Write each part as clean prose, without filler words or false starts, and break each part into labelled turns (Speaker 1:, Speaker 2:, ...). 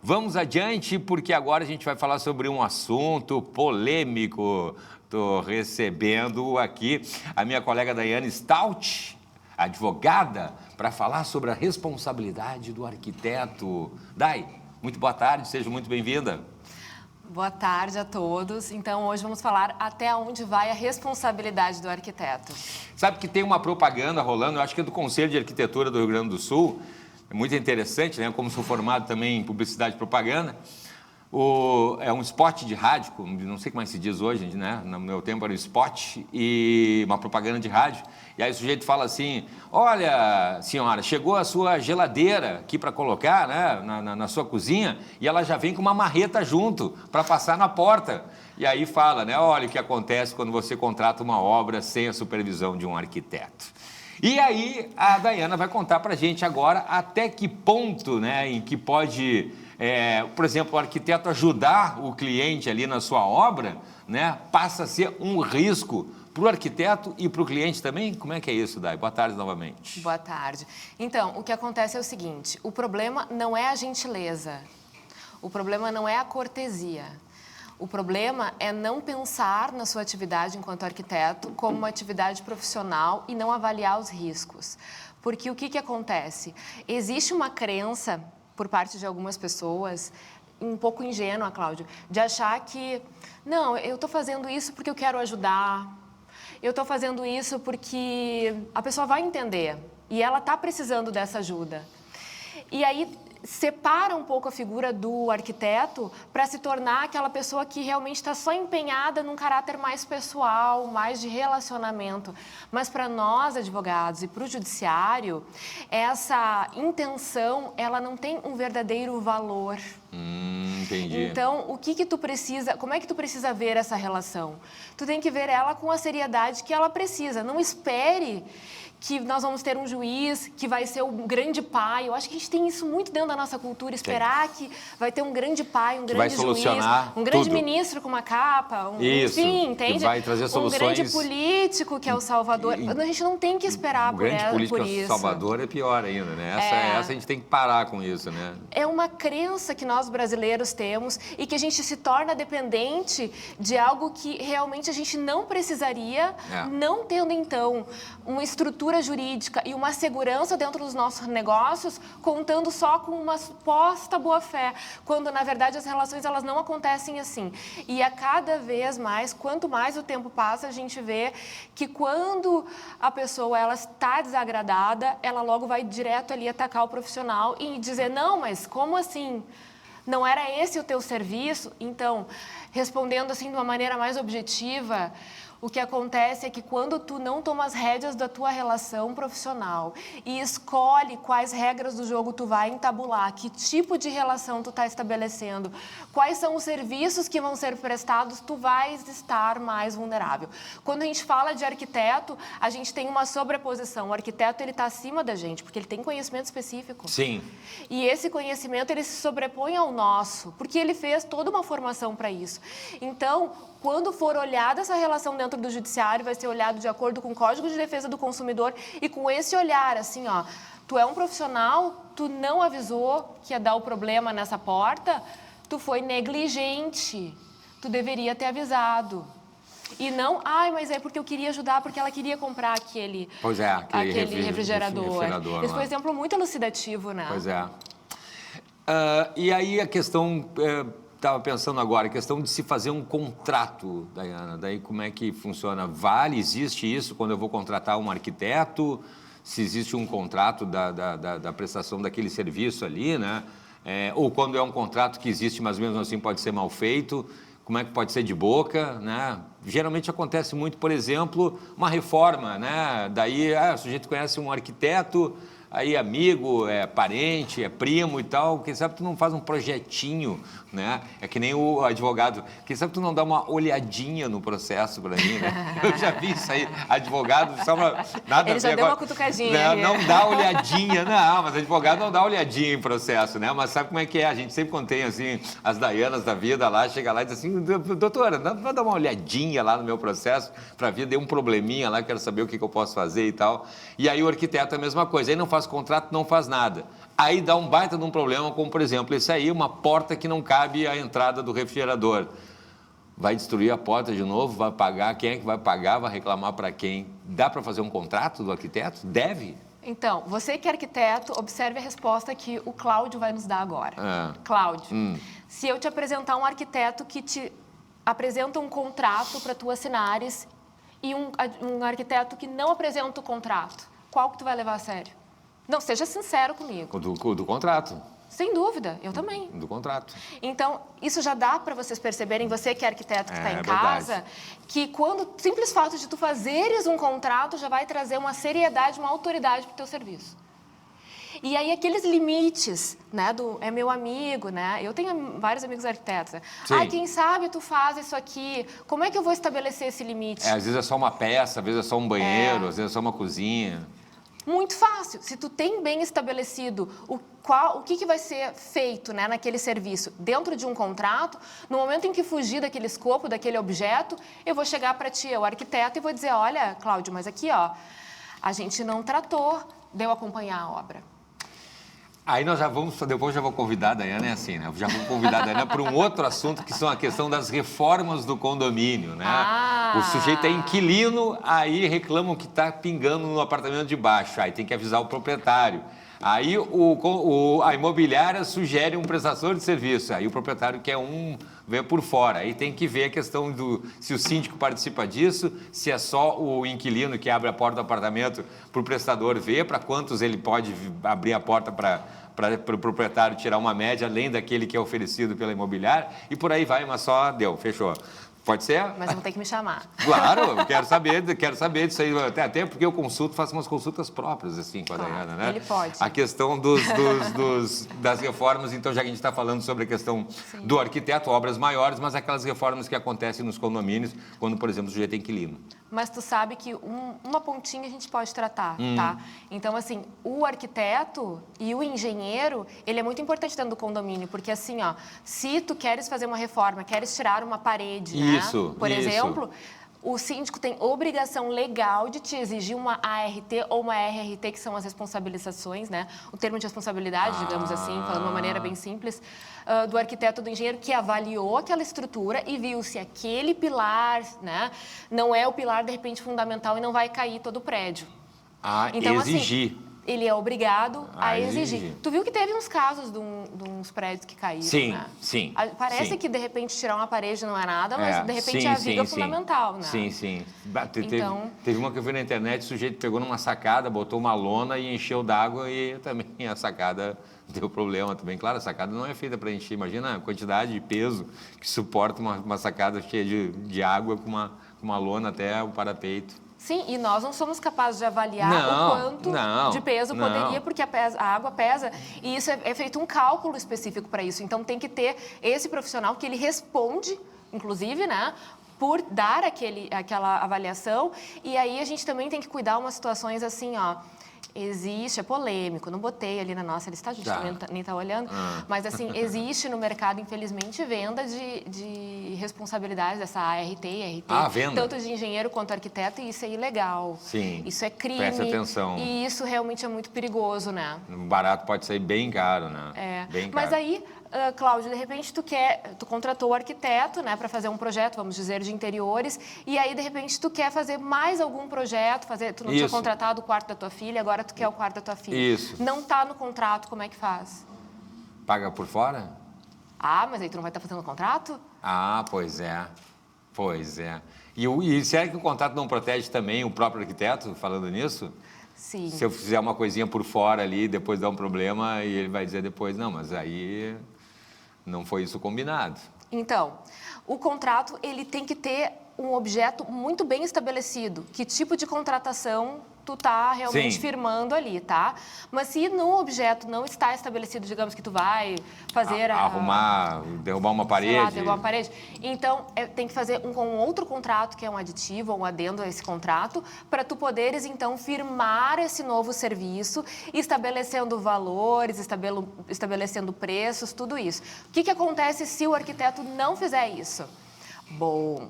Speaker 1: Vamos adiante, porque agora a gente vai falar sobre um assunto polêmico. Estou recebendo aqui a minha colega Daiane Stout, advogada, para falar sobre a responsabilidade do arquiteto. Dai, muito boa tarde, seja muito bem-vinda.
Speaker 2: Boa tarde a todos. Então, hoje vamos falar até onde vai a responsabilidade do arquiteto.
Speaker 1: Sabe que tem uma propaganda rolando, eu acho que é do Conselho de Arquitetura do Rio Grande do Sul, é muito interessante, né? Como sou formado também em publicidade e propaganda, é um spot de rádio, não sei como é que se diz hoje, né? No meu tempo era um spot e uma propaganda de rádio. E aí o sujeito fala assim, olha, senhora, chegou a sua geladeira aqui para colocar, né, na sua cozinha e ela já vem com uma marreta junto para passar na porta. E aí fala, né, olha o que acontece quando você contrata uma obra sem a supervisão de um arquiteto. E aí a Daiana vai contar para a gente agora até que ponto, né, em que pode... por exemplo, o arquiteto ajudar o cliente ali na sua obra, né, passa a ser um risco para o arquiteto e para o cliente também? Como é que é isso, Dai? Boa tarde novamente.
Speaker 2: Boa tarde. Então, o que acontece é o seguinte, o problema não é a gentileza, o problema não é a cortesia. O problema é não pensar na sua atividade enquanto arquiteto como uma atividade profissional e não avaliar os riscos. Porque o que acontece? Existe uma crença por parte de algumas pessoas, um pouco ingênua, Cláudio, de achar que, não, eu estou fazendo isso porque eu quero ajudar, eu estou fazendo isso porque a pessoa vai entender e ela está precisando dessa ajuda. E aí separa um pouco a figura do arquiteto para se tornar aquela pessoa que realmente está só empenhada num caráter mais pessoal, mais de relacionamento. Mas para nós, advogados, e para o judiciário, essa intenção, ela não tem um verdadeiro valor.
Speaker 1: Entendi.
Speaker 2: Então, o que tu precisa, como é que tu precisa ver essa relação? Tu tem que ver ela com a seriedade que ela precisa. Não espere que nós vamos ter um juiz que vai ser o grande pai. Eu acho que a gente tem isso muito dentro da nossa cultura, esperar que vai ter um grande pai, um grande juiz, um grande ministro com uma capa, enfim, entende?
Speaker 1: Que vai trazer soluções.
Speaker 2: Um grande político que é o salvador. A gente não tem que esperar por isso.
Speaker 1: Um grande político salvador é pior ainda, né? Essa a gente tem que parar com isso, né?
Speaker 2: É uma crença que nós brasileiros temos e que a gente se torna dependente de algo que realmente a gente não precisaria, não tendo então uma estrutura jurídica e uma segurança dentro dos nossos negócios, contando só com uma suposta boa-fé, quando na verdade as relações elas não acontecem assim. E a cada vez mais, quanto mais o tempo passa, a gente vê que quando a pessoa ela está desagradada, ela logo vai direto ali atacar o profissional e dizer, não, mas como assim? Não era esse o teu serviço? Então, respondendo assim de uma maneira mais objetiva, o que acontece é que quando tu não toma as rédeas da tua relação profissional e escolhe quais regras do jogo tu vai entabular, que tipo de relação tu está estabelecendo, quais são os serviços que vão ser prestados, tu vais estar mais vulnerável. Quando a gente fala de arquiteto, a gente tem uma sobreposição. O arquiteto ele está acima da gente, porque ele tem conhecimento específico.
Speaker 1: Sim.
Speaker 2: E esse conhecimento ele se sobrepõe ao nosso, porque ele fez toda uma formação para isso. Então, quando for olhada essa relação dentro do judiciário, vai ser olhado de acordo com o Código de Defesa do Consumidor e com esse olhar, assim, ó, tu é um profissional, tu não avisou que ia dar o problema nessa porta, tu foi negligente, tu deveria ter avisado. E não, mas é porque eu queria ajudar, porque ela queria comprar aquele refrigerador. Esse foi um exemplo muito elucidativo, né?
Speaker 1: Pois é. E aí a questão... Estava pensando agora, a questão de se fazer um contrato, Daiana, daí como é que funciona? Existe isso quando eu vou contratar um arquiteto? Se existe um contrato da prestação daquele serviço ali, né? Ou quando é um contrato que existe, mas mesmo assim pode ser mal feito, como é que pode ser de boca, né? Geralmente acontece muito, por exemplo, uma reforma, né? Daí o sujeito conhece um arquiteto, aí amigo, parente, primo e tal, quem sabe tu não faz um projetinho, né? É que nem o advogado, quem sabe tu não dá uma olhadinha no processo para mim, né? Eu já vi isso aí, advogado, só uma, nada
Speaker 2: Ele já deu uma cutucadinha.
Speaker 1: Não dá olhadinha, não, mas advogado não dá olhadinha em processo, né? Mas sabe como é que é? A gente sempre contém, assim, as Daianas da vida lá, chega lá e diz assim, doutora, vai dar uma olhadinha lá no meu processo para ver, deu um probleminha lá, quero saber o que eu posso fazer e tal. E aí o arquiteto é a mesma coisa, aí não faz contrato, não faz nada. Aí dá um baita de um problema, como, por exemplo, esse aí, uma porta que não cabe à entrada do refrigerador. Vai destruir a porta de novo, vai pagar, quem é que vai pagar, vai reclamar para quem? Dá para fazer um contrato do arquiteto? Deve?
Speaker 2: Então, você que é arquiteto, observe a resposta que o Cláudio vai nos dar agora. Cláudio, se eu te apresentar um arquiteto que te apresenta um contrato para tu assinares e um arquiteto que não apresenta o contrato, qual que tu vai levar a sério? Não, seja sincero comigo.
Speaker 1: Do contrato.
Speaker 2: Sem dúvida, eu também.
Speaker 1: Do contrato.
Speaker 2: Então, isso já dá para vocês perceberem, você que é arquiteto que está em
Speaker 1: verdade.
Speaker 2: casa, que quando o simples fato de tu fazeres um contrato já vai trazer uma seriedade, uma autoridade para o teu serviço. E aí, aqueles limites, né, é meu amigo, né? Eu tenho vários amigos arquitetos.
Speaker 1: Sim.
Speaker 2: Quem sabe tu faz isso aqui, como é que eu vou estabelecer esse limite?
Speaker 1: Às vezes é só uma peça, às vezes é só um banheiro, às vezes é só uma cozinha.
Speaker 2: Muito fácil. Se tu tem bem estabelecido o que vai ser feito, né, naquele serviço dentro de um contrato, no momento em que fugir daquele escopo, daquele objeto, eu vou chegar para ti, o arquiteto, e vou dizer, olha, Cláudio, mas aqui, ó, a gente não tratou de eu acompanhar a obra.
Speaker 1: Aí nós depois já vou convidar a Daiana, assim, né? Já vou convidar a Daiana para um outro assunto, que são a questão das reformas do condomínio, né? O sujeito é inquilino, aí reclamam que está pingando no apartamento de baixo, aí tem que avisar o proprietário. Aí a imobiliária sugere um prestador de serviço, aí o proprietário quer ver por fora. Aí tem que ver a questão se o síndico participa disso, se é só o inquilino que abre a porta do apartamento para o prestador ver, para quantos ele pode abrir a porta para o proprietário tirar uma média, além daquele que é oferecido pela imobiliária, e por aí vai, mas só deu, fechou. Pode ser?
Speaker 2: Mas vão ter que me chamar.
Speaker 1: Claro, quero saber disso aí, até porque eu faço umas consultas próprias, assim, com a Daiana, né?
Speaker 2: Ele pode.
Speaker 1: A questão das reformas, então, já que a gente está falando sobre a questão do arquiteto, obras maiores, mas aquelas reformas que acontecem nos condomínios, quando, por exemplo, o sujeito é inquilino.
Speaker 2: Mas tu sabe que uma pontinha a gente pode tratar, tá? Então, assim, o arquiteto e o engenheiro, ele é muito importante dentro do condomínio, porque assim, ó, se tu queres fazer uma reforma, queres tirar uma parede, né? Por exemplo, o síndico tem obrigação legal de te exigir uma ART ou uma RRT, que são as responsabilizações, né? O termo de responsabilidade, digamos assim, falando de uma maneira bem simples, do arquiteto ou do engenheiro que avaliou aquela estrutura e viu se aquele pilar, né, não é o pilar, de repente, fundamental e não vai cair todo o prédio. Então,
Speaker 1: exigir.
Speaker 2: Assim, ele é obrigado a exigir. Tu viu que teve uns casos de uns prédios que caíram, né?
Speaker 1: Sim.
Speaker 2: Parece que, de repente, tirar uma parede não é nada, mas, de repente, é a viga fundamental, né?
Speaker 1: Sim. Teve uma que eu vi na internet, o sujeito pegou numa sacada, botou uma lona e encheu d'água e também a sacada deu problema também. Claro, a sacada não é feita para encher. Imagina a quantidade de peso que suporta uma sacada cheia de água com uma lona até o parapeito.
Speaker 2: Sim, e nós não somos capazes de avaliar o quanto de peso poderia, porque a água pesa, e isso é feito um cálculo específico para isso. Então, tem que ter esse profissional que ele responde, inclusive, né, por dar aquela avaliação, e aí a gente também tem que cuidar umas situações assim, ó. Existe, é polêmico, não botei ali na nossa lista, a gente nem está olhando, mas assim, existe no mercado, infelizmente, venda de responsabilidades dessa ART e RT,
Speaker 1: venda.
Speaker 2: Tanto de engenheiro quanto arquiteto, e isso é ilegal.
Speaker 1: Sim.
Speaker 2: Isso é crime.
Speaker 1: Presta atenção.
Speaker 2: E isso realmente é muito perigoso, né?
Speaker 1: O barato pode sair bem caro, né? Bem caro.
Speaker 2: Mas aí, Cláudio, de repente tu contratou o arquiteto, né, para fazer um projeto, vamos dizer, de interiores, e aí, de repente, tu quer fazer mais algum projeto, tu não tinha contratado o quarto da tua filha, agora tu quer o quarto da tua filha.
Speaker 1: Isso.
Speaker 2: Não está no contrato, como é que faz?
Speaker 1: Paga por fora?
Speaker 2: Mas aí tu não vai estar fazendo o contrato?
Speaker 1: Pois é. E será que o contrato não protege também o próprio arquiteto, falando nisso?
Speaker 2: Sim.
Speaker 1: Se eu fizer uma coisinha por fora ali, depois dá um problema, e ele vai dizer depois, não, mas aí não foi isso combinado.
Speaker 2: Então, o contrato, ele tem que ter um objeto muito bem estabelecido. Que tipo de contratação tu tá realmente firmando ali, tá? Mas se no objeto não está estabelecido, digamos que tu vai fazer
Speaker 1: derrubar uma parede.
Speaker 2: Sei lá, derrubar uma parede. Então, tem que fazer um outro contrato, que é um aditivo ou um adendo a esse contrato, para tu poderes, então, firmar esse novo serviço, estabelecendo valores, estabelecendo preços, tudo isso. O que acontece se o arquiteto não fizer isso? Bom,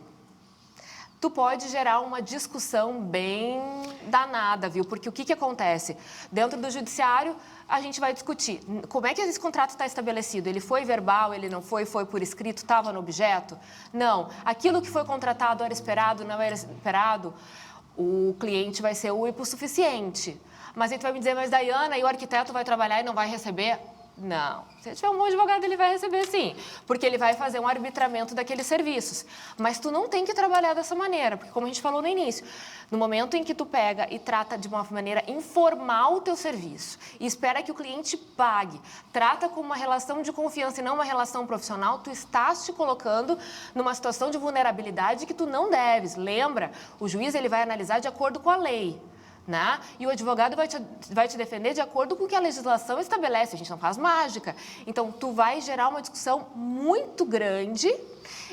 Speaker 2: tu pode gerar uma discussão bem danada, viu? Porque o que acontece? Dentro do judiciário, a gente vai discutir como é que esse contrato está estabelecido. Ele foi verbal, ele não foi, foi por escrito, estava no objeto? Não. Aquilo que foi contratado era esperado, não era esperado, o cliente vai ser o hipossuficiente. Mas aí tu vai me dizer, mas Daiana, e o arquiteto vai trabalhar e não vai receber? Não. Se tiver um bom advogado, ele vai receber sim, porque ele vai fazer um arbitramento daqueles serviços. Mas tu não tem que trabalhar dessa maneira, porque como a gente falou no início, no momento em que tu pega e trata de uma maneira informal o teu serviço e espera que o cliente pague, trata com uma relação de confiança e não uma relação profissional, tu estás te colocando numa situação de vulnerabilidade que tu não deves. Lembra, o juiz ele vai analisar de acordo com a lei. Né? E o advogado vai te defender de acordo com o que a legislação estabelece. A gente não faz mágica. Então, tu vai gerar uma discussão muito grande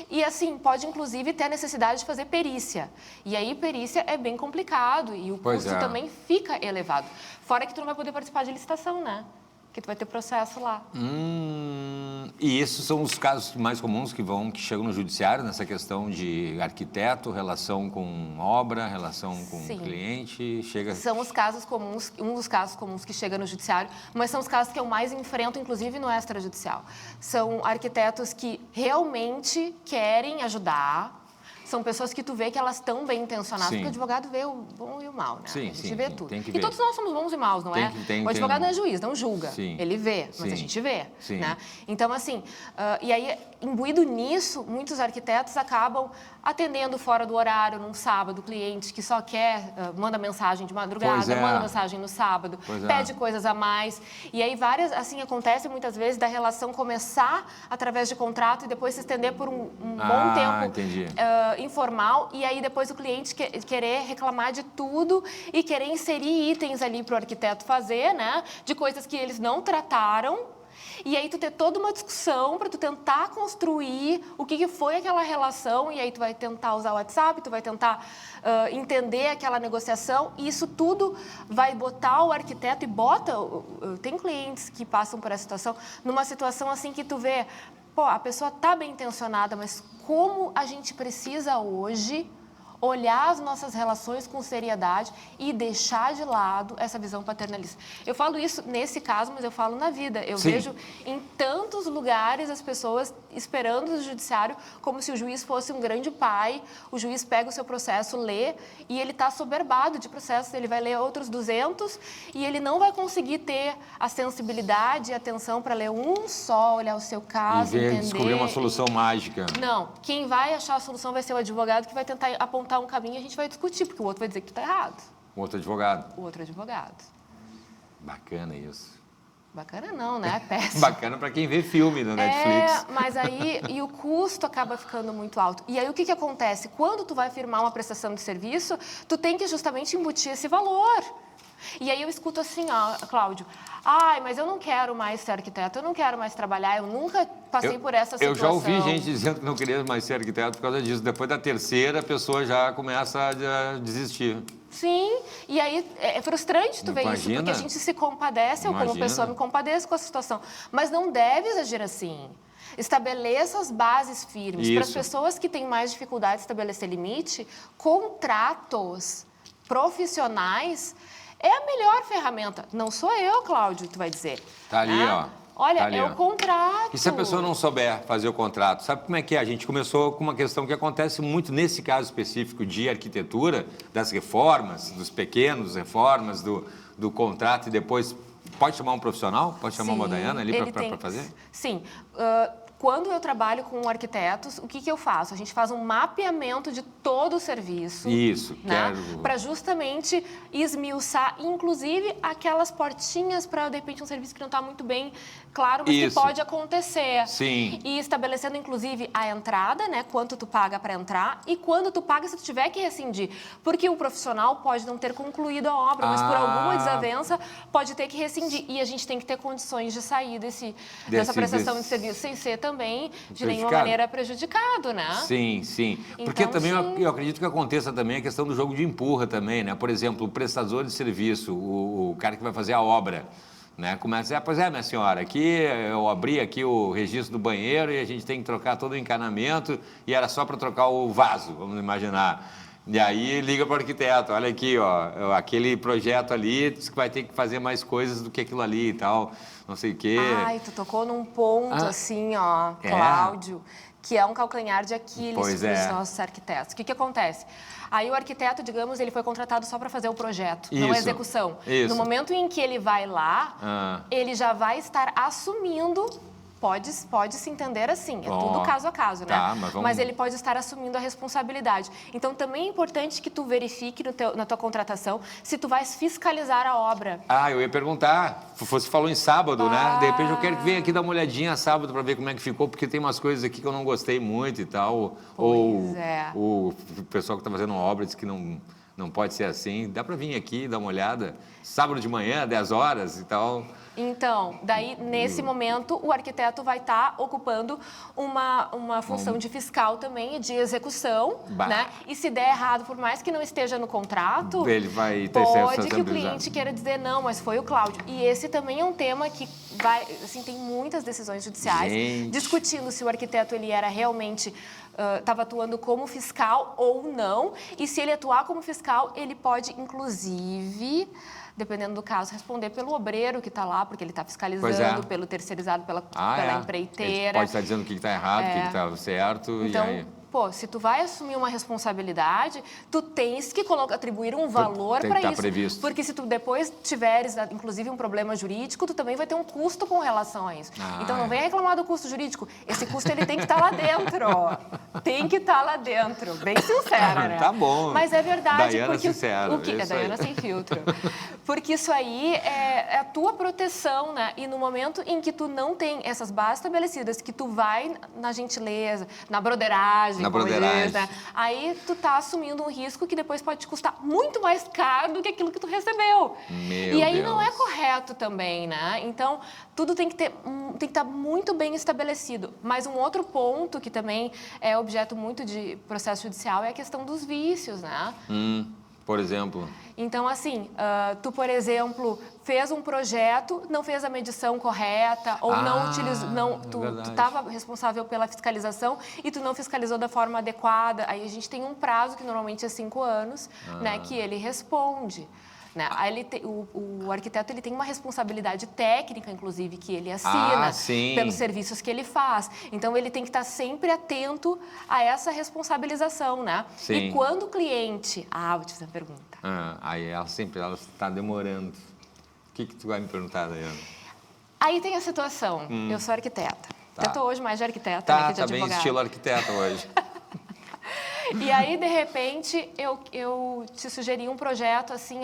Speaker 2: e, assim, pode, inclusive, ter a necessidade de fazer perícia. E aí, perícia é bem complicado e o custo também fica elevado. Fora que tu não vai poder participar de licitação, né? Que tu vai ter processo lá.
Speaker 1: E esses são os casos mais comuns que chegam no judiciário, nessa questão de arquiteto, relação com obra, relação com cliente,
Speaker 2: São os casos comuns, um dos casos comuns que chega no judiciário, mas são os casos que eu mais enfrento, inclusive no extrajudicial. São arquitetos que realmente querem ajudar. São pessoas que tu vê que elas estão bem intencionadas, porque o advogado vê o bom e o mal, né?
Speaker 1: Sim,
Speaker 2: a gente vê tudo.
Speaker 1: Tem que
Speaker 2: e
Speaker 1: ver.
Speaker 2: todos nós somos bons e maus, não é? O advogado não é juiz, não julga. Ele vê, mas a gente vê. Né? Então, assim, e aí, imbuído nisso, muitos arquitetos acabam atendendo fora do horário, num sábado, cliente que só quer, manda mensagem de madrugada, manda mensagem no sábado, pede coisas a mais. E aí, assim, acontece muitas vezes da relação começar através de contrato e depois se estender por um bom tempo informal, e aí depois o cliente querer reclamar de tudo e querer inserir itens ali para o arquiteto fazer, né, de coisas que eles não trataram. E aí tu ter toda uma discussão para tu tentar construir o que foi aquela relação, e aí tu vai tentar usar o WhatsApp, tu vai tentar entender aquela negociação, e isso tudo vai botar o arquiteto tem clientes que passam por essa situação, numa situação assim que tu vê, pô, a pessoa tá bem intencionada, mas como a gente precisa hoje olhar as nossas relações com seriedade e deixar de lado essa visão paternalista. Eu falo isso nesse caso, mas eu falo na vida. Eu vejo em tantos lugares as pessoas esperando o judiciário como se o juiz fosse um grande pai. O juiz pega o seu processo, lê, e ele está assoberbado de processos. Ele vai ler outros 200 e ele não vai conseguir ter a sensibilidade e a atenção para ler um só, olhar o seu caso, entender.
Speaker 1: Descobrir uma solução mágica.
Speaker 2: Não. Quem vai achar a solução vai ser o advogado que vai tentar apontar um caminho e a gente vai discutir, porque o outro vai dizer que tu está errado.
Speaker 1: O outro advogado.
Speaker 2: O outro advogado.
Speaker 1: Bacana isso.
Speaker 2: Bacana não, né? Péssimo.
Speaker 1: Bacana para quem vê filme no Netflix.
Speaker 2: Mas aí, e o custo acaba ficando muito alto. E aí o que acontece? Quando tu vai firmar uma prestação de serviço, tu tem que justamente embutir esse valor. E aí eu escuto assim, ó, Cláudio, mas eu não quero mais ser arquiteto, eu não quero mais trabalhar, eu nunca passei por essa situação.
Speaker 1: Eu já ouvi gente dizendo que não queria mais ser arquiteto por causa disso. Depois da terceira, a pessoa já começa a desistir.
Speaker 2: Sim, e aí é frustrante tu ver isso, porque a gente se compadece, eu como pessoa me compadeço com a situação, mas não deve exagir assim. Estabeleça as bases firmes. Para as pessoas que têm mais dificuldade de estabelecer limite, contratos profissionais é a melhor ferramenta. Não sou eu, Cláudio, tu vai dizer.
Speaker 1: Tá ali, ó.
Speaker 2: Olha,
Speaker 1: tá ali,
Speaker 2: o contrato.
Speaker 1: E se a pessoa não souber fazer o contrato? Sabe como é que é? A gente começou com uma questão que acontece muito nesse caso específico de arquitetura, das reformas, dos pequenos reformas, do contrato, e depois pode chamar um profissional? Pode chamar uma Daiana ali para fazer?
Speaker 2: Sim. Quando eu trabalho com arquitetos, o que eu faço? A gente faz um mapeamento de todo o serviço.
Speaker 1: Isso,
Speaker 2: né? Para justamente esmiuçar, inclusive, aquelas portinhas para, de repente, um serviço que não está muito bem claro, mas que pode acontecer.
Speaker 1: Sim.
Speaker 2: E estabelecendo, inclusive, a entrada, né? Quanto tu paga para entrar e quando tu paga se tu tiver que rescindir. Porque o profissional pode não ter concluído a obra, mas por alguma desavença pode ter que rescindir. E a gente tem que ter condições de sair dessa prestação de serviço sem ser também de nenhuma maneira prejudicado, né?
Speaker 1: Sim, sim. Porque então, também eu acredito que aconteça também a questão do jogo de empurra também, né? Por exemplo, o prestador de serviço, o cara que vai fazer a obra, Né? Começa, pois é, minha senhora, aqui eu abri aqui o registro do banheiro e a gente tem que trocar todo o encanamento e era só para trocar o vaso, vamos imaginar. E aí liga para o arquiteto, olha aqui, ó, aquele projeto ali, diz que vai ter que fazer mais coisas do que aquilo ali e tal, não sei o quê.
Speaker 2: Ai, tu tocou num ponto assim, ó, Cláudio, que é um calcanhar de Aquiles dos nossos arquitetos. O que acontece? Aí o arquiteto, digamos, ele foi contratado só para fazer o projeto, não a execução.
Speaker 1: Isso.
Speaker 2: No momento em que ele vai lá, ele já vai estar assumindo... Pode se entender assim, é tudo caso a caso, né?
Speaker 1: Tá,
Speaker 2: mas ele pode estar assumindo a responsabilidade. Então, também é importante que tu verifique na tua contratação se tu vais fiscalizar a obra.
Speaker 1: Eu ia perguntar, você falou em sábado, né? De repente eu quero que venha aqui dar uma olhadinha sábado para ver como é que ficou, porque tem umas coisas aqui que eu não gostei muito e tal. O pessoal que está fazendo uma obra disse que não pode ser assim. Dá para vir aqui dar uma olhada, sábado de manhã, 10 horas e tal.
Speaker 2: Então, daí, nesse momento, o arquiteto vai estar ocupando uma função de fiscal também e de execução, né? E se der errado, por mais que não esteja no contrato,
Speaker 1: ele vai ter
Speaker 2: pode que o cliente queira dizer, não, mas foi o Cláudio. E esse também é um tema que vai, assim, tem muitas decisões judiciais discutindo se o arquiteto ele era realmente... estava atuando como fiscal ou não, e se ele atuar como fiscal, ele pode, inclusive, dependendo do caso, responder pelo obreiro que está lá, porque ele está fiscalizando, pelo terceirizado, pela empreiteira.
Speaker 1: Ele pode estar dizendo o que está errado, o que está certo,
Speaker 2: então,
Speaker 1: e aí...
Speaker 2: se tu vai assumir uma responsabilidade, tu tens que atribuir um valor para isso.
Speaker 1: Previsto.
Speaker 2: Porque se tu depois tiveres, inclusive, um problema jurídico, tu também vai ter um custo com relação a isso. Então, não venha reclamar do custo jurídico. Esse custo, ele tem que estar lá dentro. Tem que estar lá dentro. Bem sincera, né?
Speaker 1: Tá bom.
Speaker 2: Mas é verdade.
Speaker 1: Daiana sincera.
Speaker 2: É Daiana sem filtro. Porque isso aí é a tua proteção, né? E no momento em que tu não tem essas bases estabelecidas, que tu vai na gentileza, na broderagem, né? Aí tu tá assumindo um risco que depois pode te custar muito mais caro do que aquilo que tu recebeu. E aí não é correto também, né? Então, tudo tem que estar muito bem estabelecido. Mas um outro ponto que também é objeto muito de processo judicial é a questão dos vícios, né?
Speaker 1: Por exemplo?
Speaker 2: Então, assim, tu, por exemplo, fez um projeto, não fez a medição correta, ou não utilizou, tu estava responsável pela fiscalização e tu não fiscalizou da forma adequada. Aí a gente tem um prazo, que normalmente é 5 anos, né, que ele responde. Né? Aí o arquiteto ele tem uma responsabilidade técnica, inclusive, que ele assina pelos serviços que ele faz. Então, ele tem que estar sempre atento a essa responsabilização, né?
Speaker 1: Sim.
Speaker 2: E quando o cliente... vou te fazer uma pergunta.
Speaker 1: Aí ela está demorando. O que tu vai me perguntar, Daiana?
Speaker 2: Aí tem a situação. Eu sou arquiteta. Eu estou hoje mais de arquiteta que de advogada.
Speaker 1: Tá bem estilo arquiteta hoje.
Speaker 2: E aí, de repente, eu te sugeri um projeto, assim,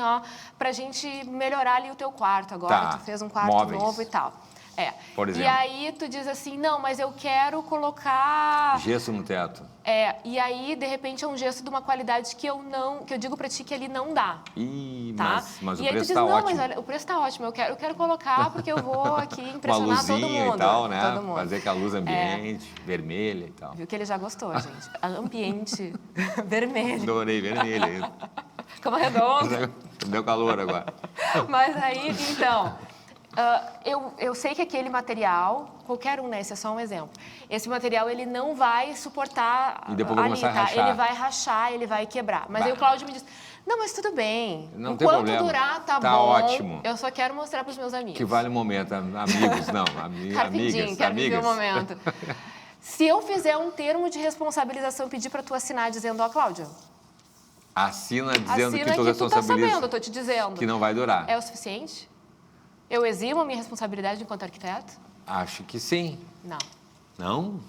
Speaker 2: pra gente melhorar ali o teu quarto agora. Tu fez um quarto novo e tal.
Speaker 1: Por exemplo.
Speaker 2: E aí, tu diz assim, não, mas eu quero colocar...
Speaker 1: gesso no teto.
Speaker 2: E aí, de repente, é um gesso de uma qualidade que eu digo pra ti que ele não dá.
Speaker 1: Mas
Speaker 2: e
Speaker 1: o
Speaker 2: aí
Speaker 1: preço
Speaker 2: tu diz,
Speaker 1: tá
Speaker 2: não,
Speaker 1: ótimo.
Speaker 2: mas olha, o preço tá ótimo, eu quero colocar porque eu vou aqui impressionar
Speaker 1: uma luzinha
Speaker 2: todo mundo.
Speaker 1: E tal, né?
Speaker 2: Todo mundo.
Speaker 1: Fazer aquela luz ambiente, vermelha e tal.
Speaker 2: Viu que ele já gostou, gente. Ambiente vermelho.
Speaker 1: Adorei, vermelho.
Speaker 2: Cama redonda.
Speaker 1: Deu calor agora.
Speaker 2: Mas aí, então... eu sei que aquele material, qualquer um, né? Esse é só um exemplo. Esse material, ele não vai suportar
Speaker 1: e depois vai começar a rachar.
Speaker 2: Ele vai rachar, ele vai quebrar. Mas aí o Cláudio me diz, não, mas tudo bem.
Speaker 1: Não
Speaker 2: Enquanto
Speaker 1: tem problema.
Speaker 2: Durar, tá bom.
Speaker 1: Ótimo.
Speaker 2: Eu só quero mostrar para os meus amigos.
Speaker 1: Que vale o momento. Amigos, não.
Speaker 2: Quero viver o momento. Se eu fizer um termo de responsabilização e pedir para tu assinar dizendo, Cláudio...
Speaker 1: Assina dizendo que tu
Speaker 2: responsabiliza. Tu tá sabendo, eu tô te dizendo.
Speaker 1: Que não vai durar.
Speaker 2: É o suficiente? Eu eximo a minha responsabilidade enquanto arquiteto?
Speaker 1: Acho que sim.
Speaker 2: Não.
Speaker 1: Não?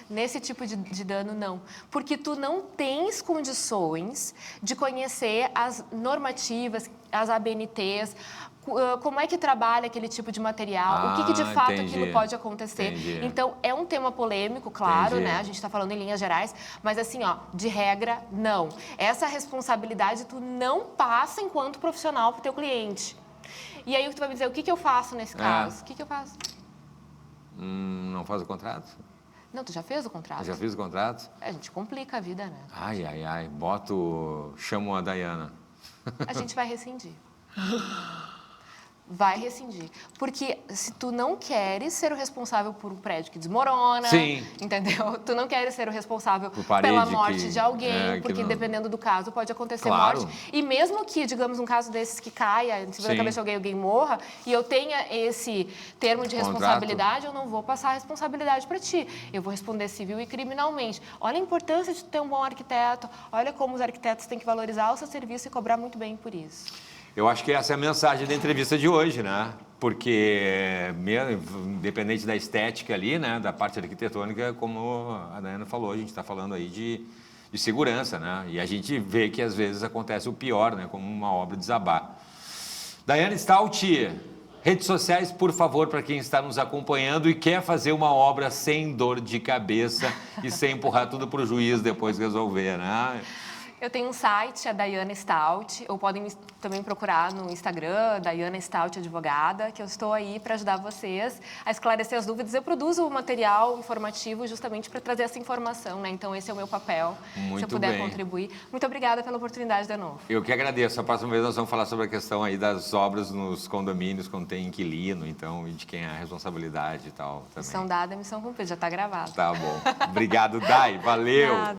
Speaker 2: Nesse tipo de dano, não. Porque tu não tens condições de conhecer as normativas, as ABNTs, como é que trabalha aquele tipo de material, o que de fato aquilo pode acontecer.
Speaker 1: Entendi.
Speaker 2: Então, é um tema polêmico, claro, né? A gente está falando em linhas gerais, mas assim, de regra, não. Essa responsabilidade tu não passa enquanto profissional para o teu cliente. E aí tu vai me dizer, o que eu faço nesse caso? O que eu faço?
Speaker 1: Não faz o contrato?
Speaker 2: Não, tu já fez o contrato?
Speaker 1: Já fiz o contrato?
Speaker 2: A gente complica a vida, né?
Speaker 1: Ai. Chamo a Daiana.
Speaker 2: A gente vai rescindir. vai rescindir. Porque se tu não queres ser o responsável por um prédio que desmorona,
Speaker 1: Sim.
Speaker 2: entendeu? Tu não queres ser o responsável
Speaker 1: parede
Speaker 2: pela morte
Speaker 1: que-
Speaker 2: de alguém,
Speaker 1: que
Speaker 2: porque
Speaker 1: não-
Speaker 2: dependendo do caso pode acontecer
Speaker 1: Claro.
Speaker 2: morte. E mesmo que, digamos, um caso desses que caia, em cima da
Speaker 1: Sim.
Speaker 2: cabeça de alguém morra, e eu tenha esse termo de
Speaker 1: Contrato.
Speaker 2: responsabilidade, eu não vou passar a responsabilidade para ti. Eu vou responder civil e criminalmente. Olha a importância de ter um bom arquiteto, olha como os arquitetos têm que valorizar o seu serviço e cobrar muito bem por isso.
Speaker 1: Eu acho que essa é a mensagem da entrevista de hoje, né? Porque, independente da estética ali, né, da parte arquitetônica, como a Daiane falou, a gente está falando aí de segurança, né? E a gente vê que às vezes acontece o pior, né? Como uma obra desabar. Daiane Stout, redes sociais, por favor, para quem está nos acompanhando e quer fazer uma obra sem dor de cabeça e sem empurrar tudo para o juiz depois resolver, né?
Speaker 2: Eu tenho um site, a Daiane Stout, ou podem também procurar no Instagram, Daiane Stout Advogada, que eu estou aí para ajudar vocês a esclarecer as dúvidas. Eu produzo o material informativo justamente para trazer essa informação, né? Então, esse é o meu papel, se eu
Speaker 1: Muito
Speaker 2: puder
Speaker 1: bem.
Speaker 2: contribuir. Muito obrigada pela oportunidade de novo.
Speaker 1: Eu que agradeço. A próxima vez nós vamos falar sobre a questão aí das obras nos condomínios, quando tem inquilino, então, e de quem é a responsabilidade e tal também.
Speaker 2: Missão dada, missão cumprida, já está gravado.
Speaker 1: Tá bom. Obrigado, Dai. Valeu.
Speaker 2: Nada.